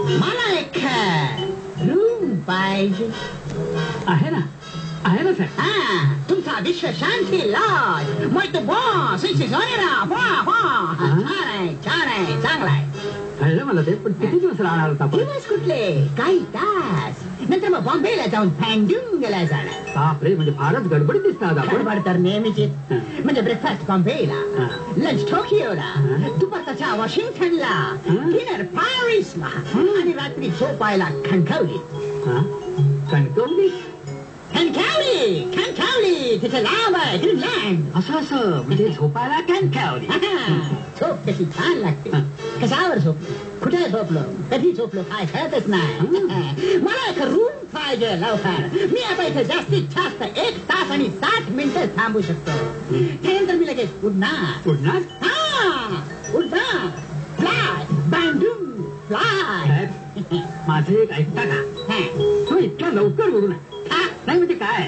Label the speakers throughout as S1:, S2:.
S1: मला एक रूम पाहिजे.
S2: आहे ना साहेब.
S1: हा, तुमचा विश्व शांती लॉज. मैं तो बॉस छान आहे चांगला आहे.
S2: कळलं मला ते, पण किती दिवस राहणार होता आपण?
S1: दिवस कुठले, काही तास. नंतर मग बॉम्बेला जाऊन पँडुंगला जाणार.
S2: बापरे, म्हणजे फारच गडबडीत दिसतात आपण.
S1: गडबड तर नेहमीची. म्हणजे ब्रेकफास्ट बॉम्बेला, लंच टोकियोला, दुपारचा चहा वॉशिंग्टनला, डिनर पॅरिसला आणि रात्री झोपायला कणकवलीत.
S2: कणकवली?
S1: कणकवली तिथे लांब आहे, ग्रीनलँड.
S2: असं म्हणजे झोपायला कणकवली.
S1: झोप कशी छान लागते. कशावर झोपलो, कुठे झोपलो, कधी झोपलो काय कळतच नाही. मला एक रूम पाहिजे लवकर. मी आता इथे जास्तीत जास्त 1 तास आणि 60 मिनिटं थांबू शकतो. त्यानंतर मी लगेच उडणार. उडणार फ्लाय बँडूम फ्लाय.
S2: माझं एक ऐकता का? तू इतक्या लवकर उडू नये. नाही म्हणजे काय,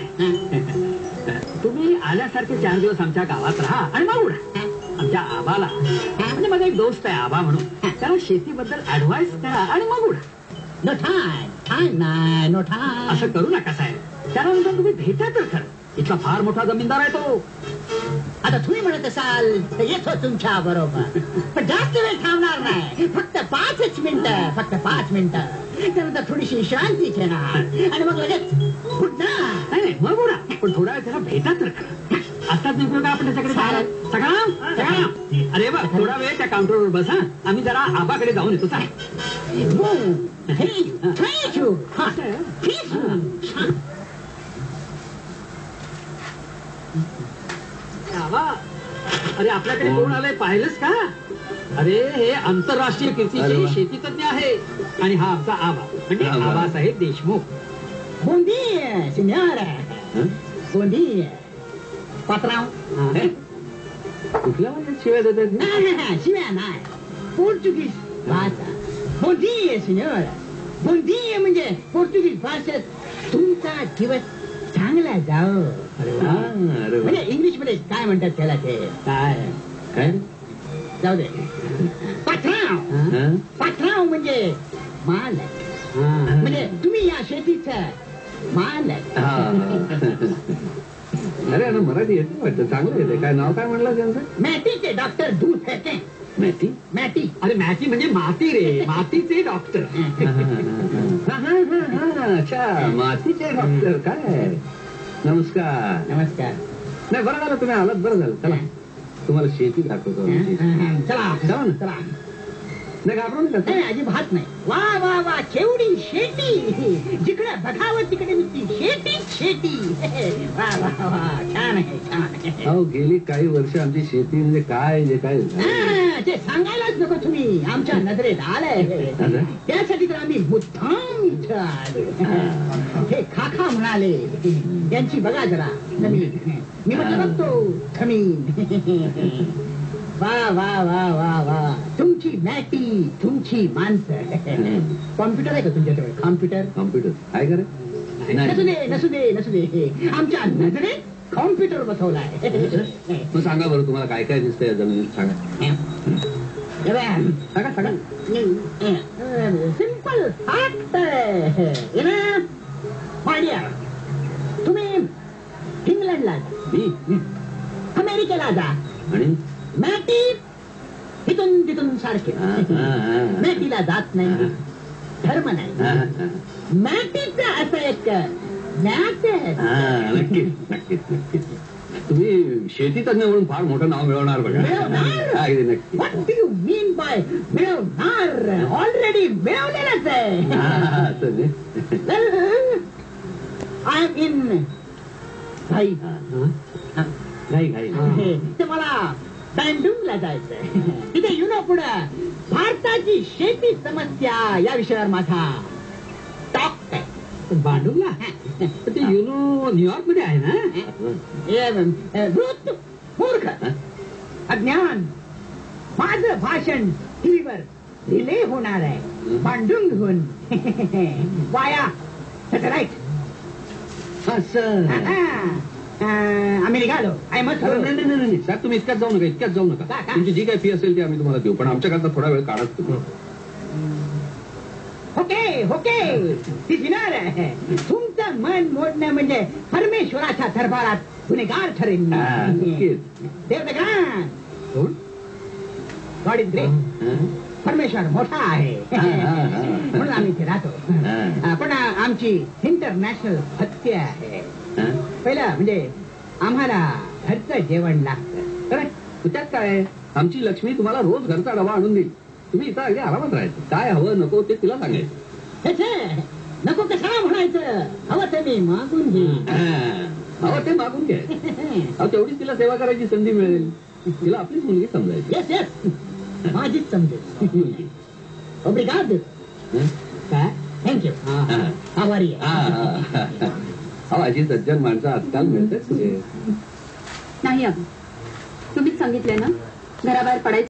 S2: तुम्ही आल्यासारखे 4 दिवस आमच्या गावात राहा आणि मग उडा. आमच्या आबाला, म्हणजे माझा एक दोस्त आहे आबा म्हणून, त्याला शेतीबद्दल ऍडवाइस करा आणि मग उडा.
S1: नो टाइम नाही, नो टाइम.
S2: असं करू नका साहेब. त्यानंतर तुम्ही भेटा तर खरं. इतका फार मोठा जमीनदार आहे तो.
S1: आता तुम्ही म्हणत असाल तर येतो तुमच्या बरोबर, पण जास्त वेळ थांबणार नाही. फक्त 5 मिनिटं, फक्त 5 मिनिटं. त्यानंतर थोडीशी शांती घेणार आणि मग लगेच उडणार.
S2: नाही मग उडा, पण थोडा वेळ त्याला भेटा तर खरं. आताच निघू का आपण त्याच्याकडे जायला? सगळं अरे बा, थोडा वेळ त्या काउंटरवर बसा. आम्ही जरा आबाकडे जाऊन येतो.
S1: थँक्यू.
S2: आबा, अरे आपल्याकडे कोण आलंय पाहिलंस का? अरे हे आंतरराष्ट्रीय कीर्तीचे शेतीतज्ञ आहे आणि हा आमचा आबा, म्हणजे आबासाहेब देशमुख.
S1: बोंदी सिनियर बोंदी पात्राव.
S2: कुठल्या म्हणजे शिव्या देतात?
S1: शिव्या नाही, पोर्तुगीज भाषा. बोंदी सिनियर. बोंदी म्हणजे पोर्तुगीज भाषेत तुमचा दिवस चांगला जाओ. म्हणजे इंग्लिश मध्ये काय म्हणतात त्याला, ते
S2: काय
S1: जाऊ दे. पात्राव म्हणजे मालक. म्हणजे तुम्ही या शेतीचं मालक.
S2: अरे अरे मराठी येते वाटतं, चांगलं येते. काय नाव काय म्हणलं त्यांचं?
S1: मॅटीचे डॉक्टर दूध फेके.
S2: मॅटी?
S1: मॅटी.
S2: अरे मॅटी म्हणजे माती रे, मातीचे डॉक्टर. अच्छा, मातीचे डॉक्टर. काय नमस्कार.
S1: नमस्कार.
S2: नाही बरं झालं तुम्ही आलात, बरं झालं. चला तुम्हाला शेती दाखवतो.
S1: चला
S2: चला ना.
S1: चला.
S2: नाही घाबरून
S1: नाही, अजिबात नाही. वा वा वा, केवढी शेती. जिकडे बघावं तिकडे नुसती शेती शेती. वा वा वा, छान आहे छान आहे.
S2: हो, गेली काही वर्ष आमची शेती म्हणजे काय जे काय
S1: ते सांगायलाच नको तुम्ही. आमच्या नजरेत आलंय, त्यासाठी तर आम्ही मुद्दाम इथं आलो. हे खाखा म्हणाले, यांची बघा जरा जमीन. मी म्हटलं बघतो जमीन. वा वा वा वा वा, तुमची मॅटी, तुमची माणसं. कॉम्प्युटर आहे का तुमच्याकडे? कॉम्प्युटर
S2: काय करे?
S1: नसू दे. आमच्या नजरेत कॉम्प्युटर बसवलाय.
S2: तू सांगा बरं, तुम्हाला काय काय दिसतंय जमिनीत? सांगा.
S1: सिंपल फॅक्ट माय. तुम्ही इंग्लंडला जा, अमेरिकेला जा आणि मॅटी तिथून तिथून सारखे. मॅटीला जात नाही, धर्म नाही. मॅटीचं असं एक
S2: नक्कीच नक्कीच नक्कीच. तुम्ही शेतीतज्ञ म्हणून फार मोठं नाव मिळवणार बघा. नक्की.
S1: What do you mean by मिळवणार? ऑलरेडी मिळवलेलंच आहे. आय एम इन घाई. ते मला बँडुंगला जायचंय. तिथे पुढं भारताची शेती समस्या या विषयावर माझा टॉक आहे.
S2: बांडुंगला? ते न्यूयॉर्क मध्ये आहे ना?
S1: मूर्ख, अज्ञान. माझं भाषण टीव्हीवर रिले होणार आहे बांडुंगहून. वाया सॅटेलाइट. आम्ही निघालो.
S2: नाही साहेब, तुम्ही इतक्यात जाऊ नका. तुमची जी काही फी असेल ती आम्ही तुम्हाला देऊ, पण आमच्याकरता थोडा वेळ काढत.
S1: होके होके ती दिनार आहे तुमचं मन मोडणं म्हणजे परमेश्वराच्या दरबारात गुन्हेगार ठरेल देवदग्राम गॉड इज ग्रेट परमेश्वर मोठा आहे म्हणून आम्ही इथे राहतो पण आमची इंटरनॅशनल हत्या आहे पहिलं म्हणजे आम्हाला घरचं जेवण लागतं
S2: त्यात काय आमची लक्ष्मी तुम्हाला रोज घरचा डबा आणून देईल तुम्ही इथं अगदी आरामात राहायचं काय हवं नको ते तिला सांगायचं
S1: नको कशाला म्हणायचं हवं ते मी मागून घे
S2: हवं ते मागून घ्या अहो तेवढीच तिला सेवा करायची संधी मिळेल तिला आपलीच मुलगी समजायची
S1: येस येस माझीच समजेल ओब्रिगाद काय थँक्यू आभारी आहे
S2: अशी सज्जन माणसं आजकाल मिळतात
S3: नाही अगं तुम्हीच सांगितलंय ना घराबाहेर पडायचं